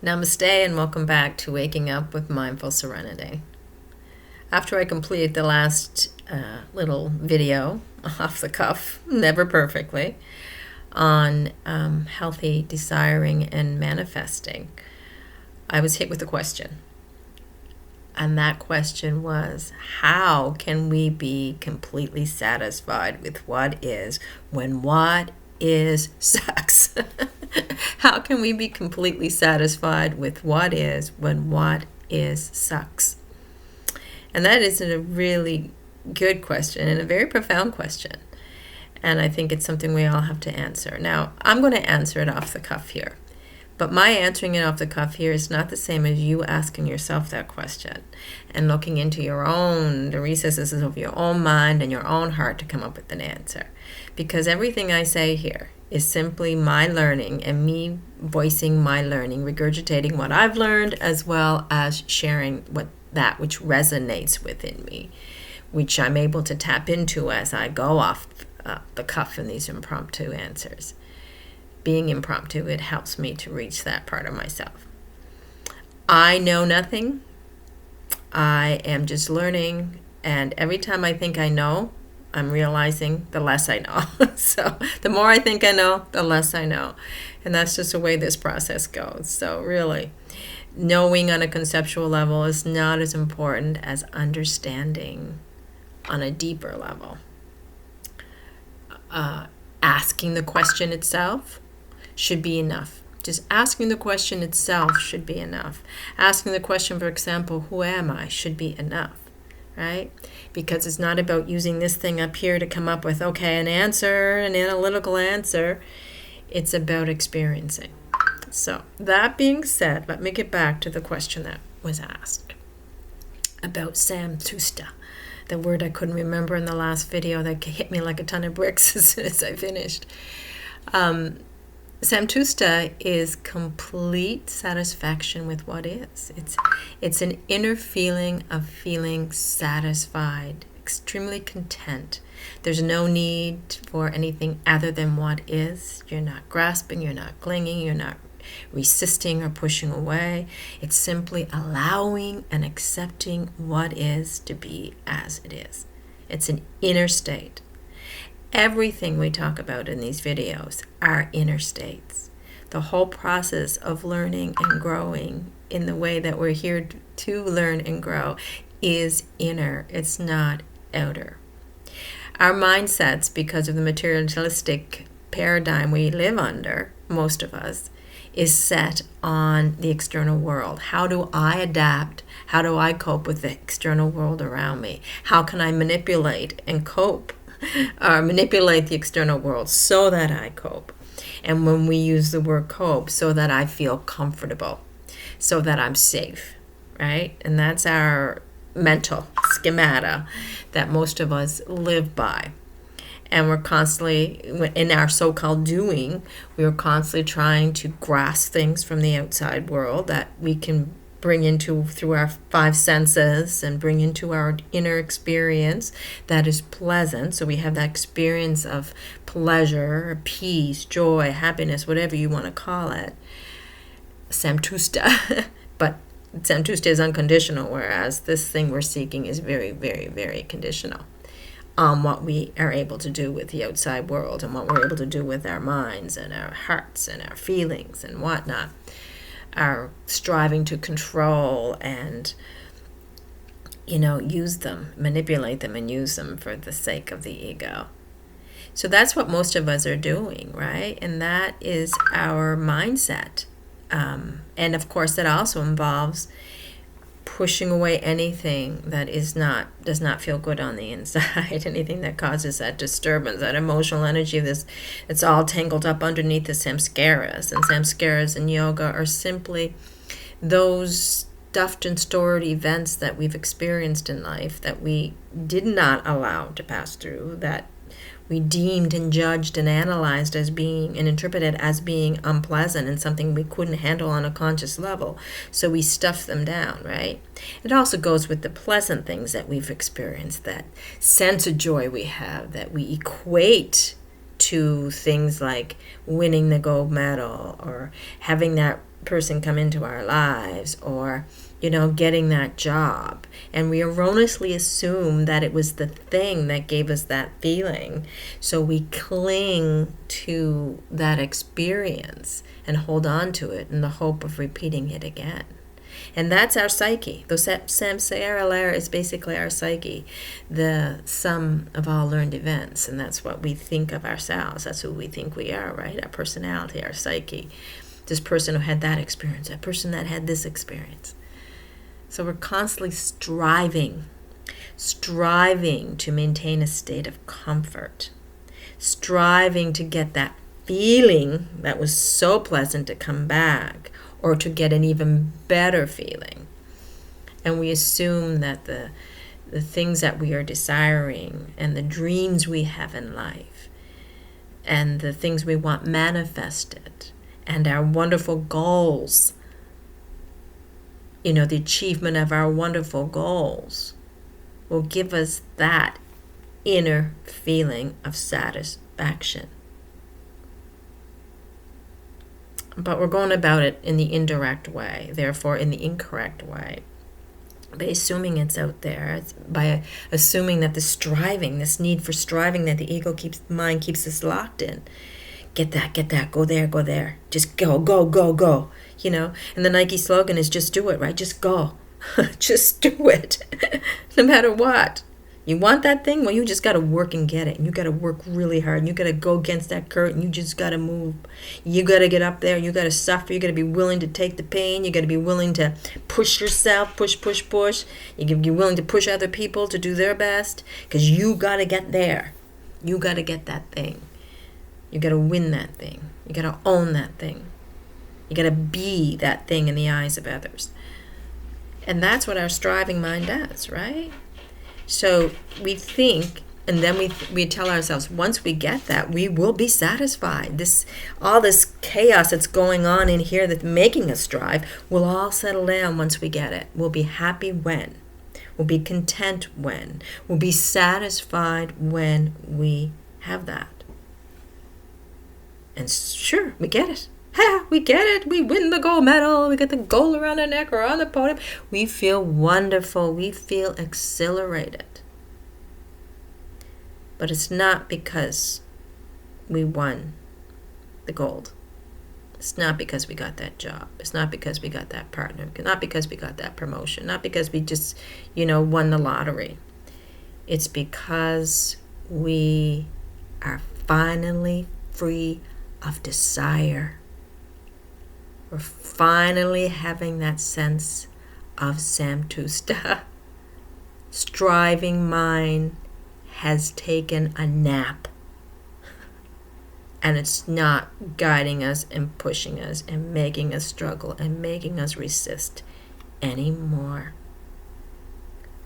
Namaste and welcome back to Waking Up with Mindful Serenity. After I completed the last little video off the cuff, never perfectly, on healthy desiring and manifesting, I was hit with a question. And that question was, how can we be completely satisfied with what is when what is sucks? How can we be completely satisfied with what is when what is sucks? And that is a really good question and a very profound question. And I think it's something we all have to answer. Now, I'm going to answer it off the cuff here. But my answering it off the cuff here is not the same as you asking yourself that question and looking into the recesses of your own mind and your own heart to come up with an answer. Because everything I say here is simply my learning and me voicing my learning, regurgitating what I've learned, as well as sharing that which resonates within me, which I'm able to tap into as I go off the cuff in these impromptu answers. Being impromptu, it helps me to reach that part of myself. I know nothing. I am just learning, and every time I think I know, I'm realizing the less I know. So the more I think I know, the less I know. And that's just the way this process goes. So really, knowing on a conceptual level is not as important as understanding on a deeper level. Asking the question itself should be enough. Just asking the question itself should be enough. Asking the question, for example, who am I, should be enough, right? Because it's not about using this thing up here to come up with, an answer, an analytical answer. It's about experiencing. So that being said, let me get back to the question that was asked about Samtusta, the word I couldn't remember in the last video that hit me like a ton of bricks as soon as I finished. Samtusta is complete satisfaction with what is. It's an inner feeling of feeling satisfied, extremely content. There's no need for anything other than what is. You're not grasping, you're not clinging, you're not resisting or pushing away. It's simply allowing and accepting what is to be as it is. It's an inner state. Everything we talk about in these videos are inner states. The whole process of learning and growing in the way that we're here to learn and grow is inner. It's not outer. Our mindsets, because of the materialistic paradigm we live under, most of us, is set on the external world. How do I adapt? How do I cope with the external world around me? How can I manipulate and cope? Or manipulate the external world so that I cope. And when we use the word cope, so that I feel comfortable, so that I'm safe, right? And that's our mental schemata that most of us live by. And we're constantly, in our so-called doing, we're constantly trying to grasp things from the outside world that we can bring into through our five senses and bring into our inner experience that is pleasant. So we have that experience of pleasure, peace, joy, happiness, whatever you want to call it. Samtusta. But Samtusta is unconditional, whereas this thing we're seeking is very, very, very conditional on what we are able to do with the outside world and what we're able to do with our minds and our hearts and our feelings and whatnot. Are striving to control and, use them, manipulate them and use them for the sake of the ego. So that's what most of us are doing, right? And that is our mindset. And of course, that also involves pushing away anything that does not feel good on the inside, anything that causes that disturbance, that emotional energy. It's all tangled up underneath the samskaras. And samskaras in yoga are simply those stuffed and stored events that we've experienced in life that we did not allow to pass through, that we deemed and judged and analyzed as being and interpreted as being unpleasant and something we couldn't handle on a conscious level. So we stuff them down, right? It also goes with the pleasant things that we've experienced, that sense of joy we have, that we equate to things like winning the gold medal or having that person come into our lives, or getting that job, and we erroneously assume that it was the thing that gave us that feeling. So we cling to that experience and hold on to it in the hope of repeating it again. And that's our psyche. The samsara layer is basically our psyche, the sum of all learned events. And that's what we think of ourselves. That's who we think we are, right? Our personality, our psyche. This person who had that experience, that person that had this experience. So we're constantly striving to maintain a state of comfort, striving to get that feeling that was so pleasant to come back, or to get an even better feeling. And we assume that the things that we are desiring and the dreams we have in life and the things we want manifested and our wonderful goals, the achievement of our wonderful goals will give us that inner feeling of satisfaction. But we're going about it in the indirect way, therefore in the incorrect way, by assuming it's out there, by assuming that the striving, this need for striving that the mind keeps us locked in. Get that, go there, just go. And the Nike slogan is just do it, right? Just go. Just do it. No matter what. You want that thing? Well, you just got to work and get it. And you got to work really hard. And you got to go against that current. You just got to move. You got to get up there. You got to suffer. You got to be willing to take the pain. You got to be willing to push yourself, push. You got to be willing to push other people to do their best, because you got to get there. You got to get that thing. You got to win that thing. You got to own that thing. You got to be that thing in the eyes of others. And that's what our striving mind does, right? So we think, and then we tell ourselves, once we get that, we will be satisfied. All this chaos that's going on in here that's making us strive will all settle down once we get it. We'll be happy when. We'll be content when. We'll be satisfied when we have that. And sure, we get it. We get it. We win the gold medal. We get the gold around our neck or on the podium. We feel wonderful. We feel exhilarated. But it's not because we won the gold. It's not because we got that job. It's not because we got that partner. Not because we got that promotion. Not because we just, won the lottery. It's because we are finally free of desire. We're finally having that sense of Samtusta. Striving mind has taken a nap. And it's not guiding us and pushing us and making us struggle and making us resist anymore.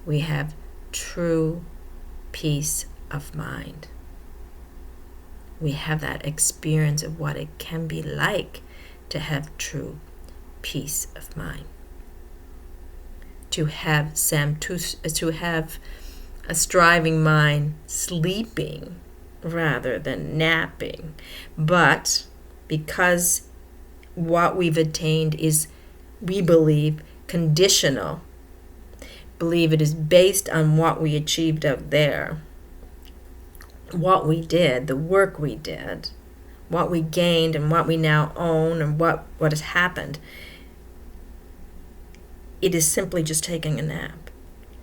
We have true peace of mind. We have that experience of what it can be like to have true peace of mind. To have to have a striving mind sleeping rather than napping. But because what we've attained is, we believe, conditional, believe it is based on what we achieved out there, what we did, the work we did, what we gained and what we now own and what has happened, it is simply just taking a nap.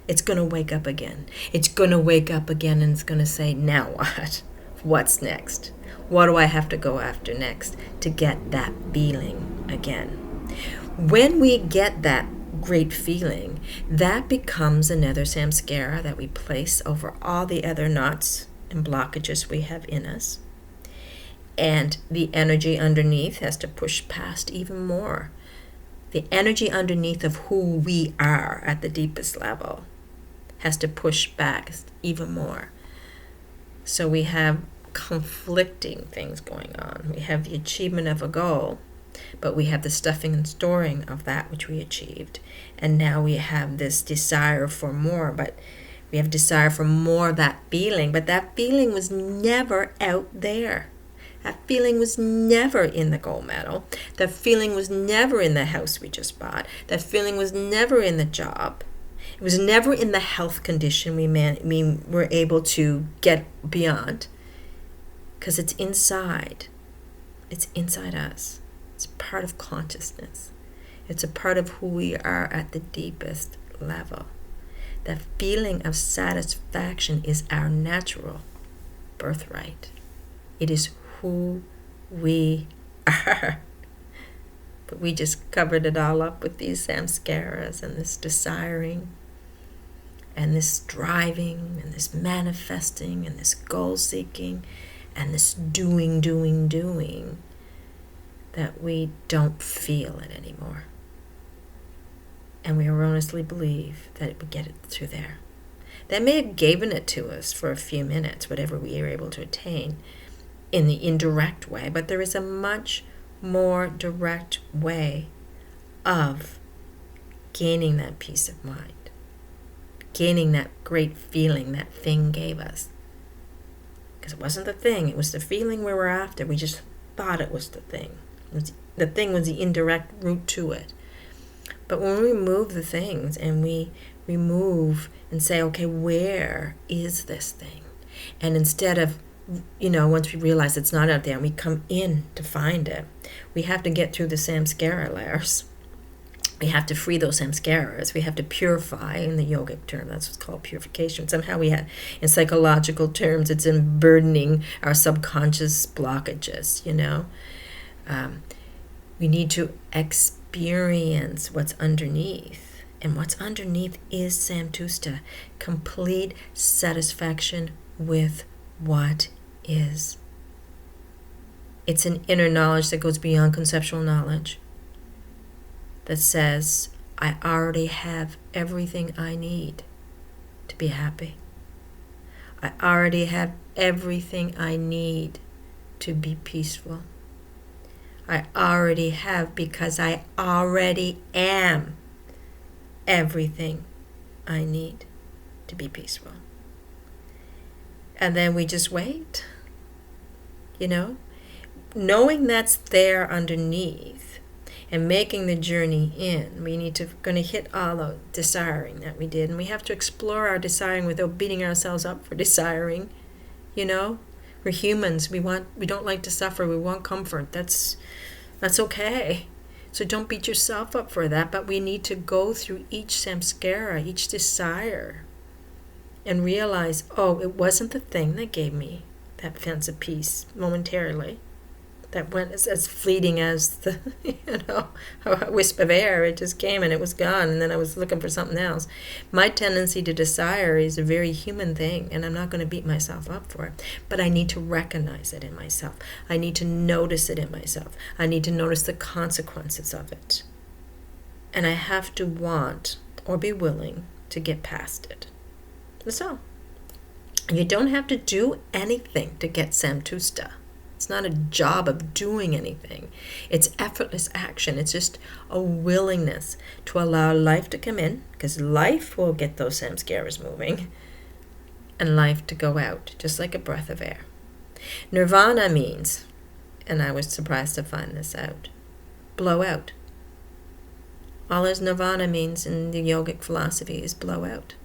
It's going to wake up again. It's going to wake up again and it's going to say, now what? What's next? What do I have to go after next to get that feeling again? When we get that great feeling, that becomes another samskara that we place over all the other knots and blockages we have in us. And the energy underneath has to push past even more. The energy underneath of who we are at the deepest level has to push back even more. So we have conflicting things going on. We have the achievement of a goal, but we have the stuffing and storing of that which we achieved. And now we have this desire for more, but we have desire for more of that feeling, but that feeling was never out there. That feeling was never in the gold medal. That feeling was never in the house we just bought. That feeling was never in the job. It was never in the health condition we were able to get beyond. Because it's inside. It's inside us. It's part of consciousness. It's a part of who we are at the deepest level. That feeling of satisfaction is our natural birthright. It is who we are. But we just covered it all up with these samskaras and this desiring and this striving and this manifesting and this goal seeking and this doing that we don't feel it anymore. And we erroneously believe that we get it through there. That may have given it to us for a few minutes, whatever we are able to attain in the indirect way, but there is a much more direct way of gaining that peace of mind, gaining that great feeling that thing gave us. Because it wasn't the thing, it was the feeling we were after. We just thought it was the thing. The thing was the indirect route to it. But when we remove the things and we remove and say, okay, where is this thing? And instead of, once we realize it's not out there and we come in to find it, we have to get through the samskara layers. We have to free those samskaras. We have to purify, in the yogic term, that's what's called purification. Somehow we had, in psychological terms, it's unburdening our subconscious blockages, We need to experience what's underneath. And what's underneath is Samtusta, complete satisfaction with what is. It's an inner knowledge that goes beyond conceptual knowledge, that says, I already have everything I need to be happy. I already have everything I need to be peaceful. I already have, because I already am everything I need to be peaceful. And then we just wait, knowing that's there underneath and making the journey in. We need to going to hit all the desiring that we did, and we have to explore our desiring without beating ourselves up for desiring. We're humans. We don't like to suffer. We want comfort. That's okay. So don't beat yourself up for that. But we need to go through each samskara, each desire, and realize, it wasn't the thing that gave me that sense of peace momentarily. That went as fleeting as the, a wisp of air. It just came and it was gone, and then I was looking for something else. My tendency to desire is a very human thing, and I'm not going to beat myself up for it. But I need to recognize it in myself. I need to notice it in myself. I need to notice the consequences of it. And I have to want or be willing to get past it. That's all. You don't have to do anything to get Samtusta. It's not a job of doing anything. It's effortless action. It's just a willingness to allow life to come in, because life will get those samskaras moving, and life to go out, just like a breath of air. Nirvana means, and I was surprised to find this out, blow out. All as nirvana means in the yogic philosophy is blow out.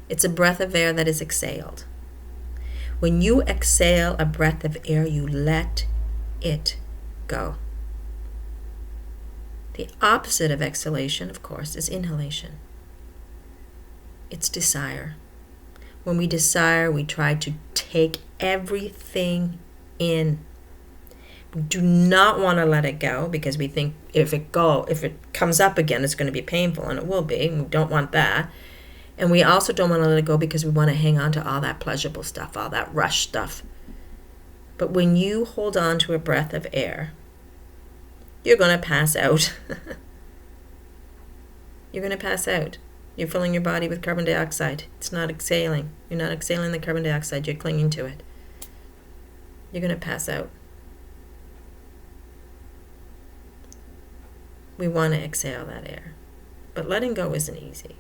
It's a breath of air that is exhaled. When you exhale a breath of air, you let it go. The opposite of exhalation, of course, is inhalation. It's desire. When we desire, we try to take everything in. We do not want to let it go, because we think if it comes up again, it's going to be painful, and it will be. We don't want that. And we also don't want to let it go because we want to hang on to all that pleasurable stuff, all that rush stuff. But when you hold on to a breath of air, you're going to pass out. You're going to pass out. You're filling your body with carbon dioxide. It's not exhaling. You're not exhaling the carbon dioxide. You're clinging to it. You're going to pass out. We want to exhale that air. But letting go isn't easy.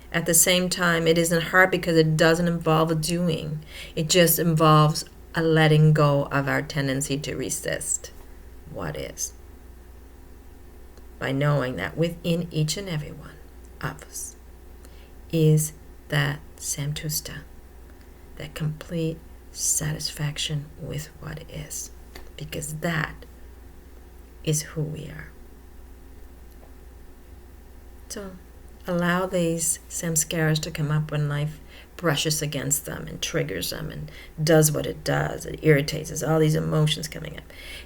At the same time, it isn't hard because it doesn't involve a doing. It just involves a letting go of our tendency to resist what is. By knowing that within each and every one of us is that Samtusta, that complete satisfaction with what is, because that is who we are. So allow these samskaras to come up when life brushes against them and triggers them and does what it does. It irritates us, all these emotions coming up.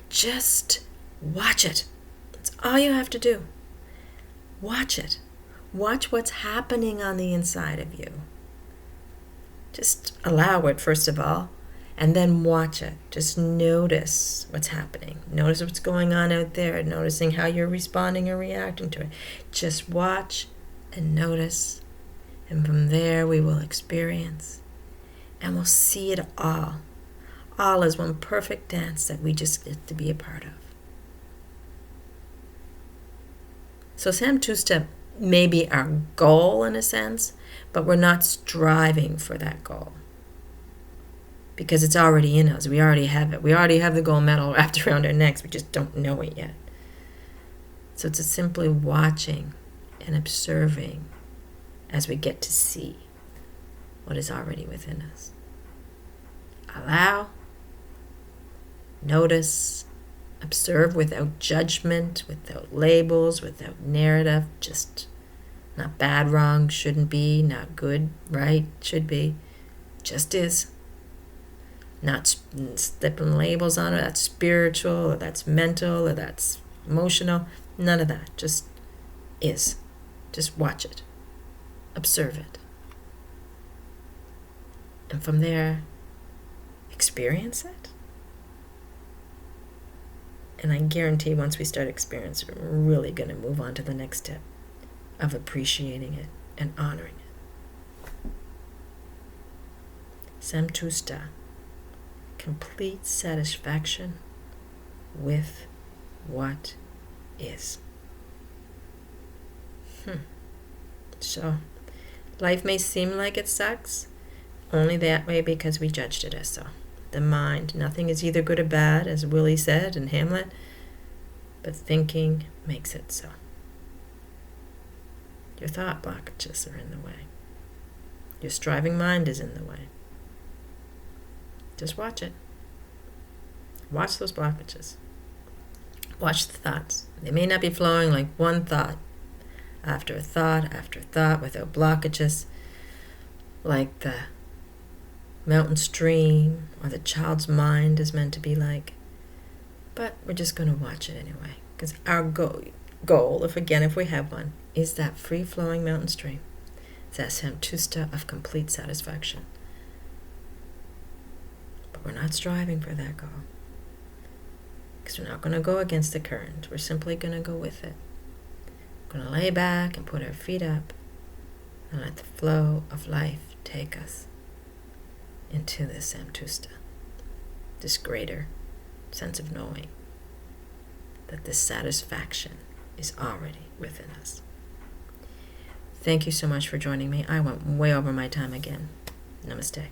Just watch it. That's all you have to do. Watch it. Watch what's happening on the inside of you. Just allow it, first of all, and then watch it. Just notice what's happening. Notice what's going on out there, noticing how you're responding or reacting to it. Just watch and notice, and from there we will experience, and we'll see it all as one perfect dance that we just get to be a part of. So Samtusta may be our goal in a sense, but we're not striving for that goal because it's already in us. We already have it. We already have the gold medal wrapped around our necks. We just don't know it yet. So it's simply watching and observing as we get to see what is already within us. Allow, notice, observe without judgment, without labels, without narrative, just not bad, wrong, shouldn't be, not good, right, should be, just is. Not slipping labels on it, that's spiritual, or that's mental, or that's emotional, none of that, just is. Just watch it, observe it. And from there, experience it. And I guarantee once we start experiencing it, we're really going to move on to the next step of appreciating it and honoring it. Samtusta, complete satisfaction with what is. So, life may seem like it sucks, only that way because we judged it as so. The mind, nothing is either good or bad, as Willie said in Hamlet, but thinking makes it so. Your thought blockages are in the way. Your striving mind is in the way. Just watch it. Watch those blockages. Watch the thoughts. They may not be flowing like one thought after thought without blockages, like the mountain stream or the child's mind is meant to be like. But we're just going to watch it anyway, because our goal, if we have one, is that free-flowing mountain stream. It's that Samtusta of complete satisfaction. But we're not striving for that goal, because we're not going to go against the current. We're simply going to go with it. We're going to lay back and put our feet up and let the flow of life take us into this Samtusta, this greater sense of knowing that this satisfaction is already within us. Thank you so much for joining me. I went way over my time again. Namaste.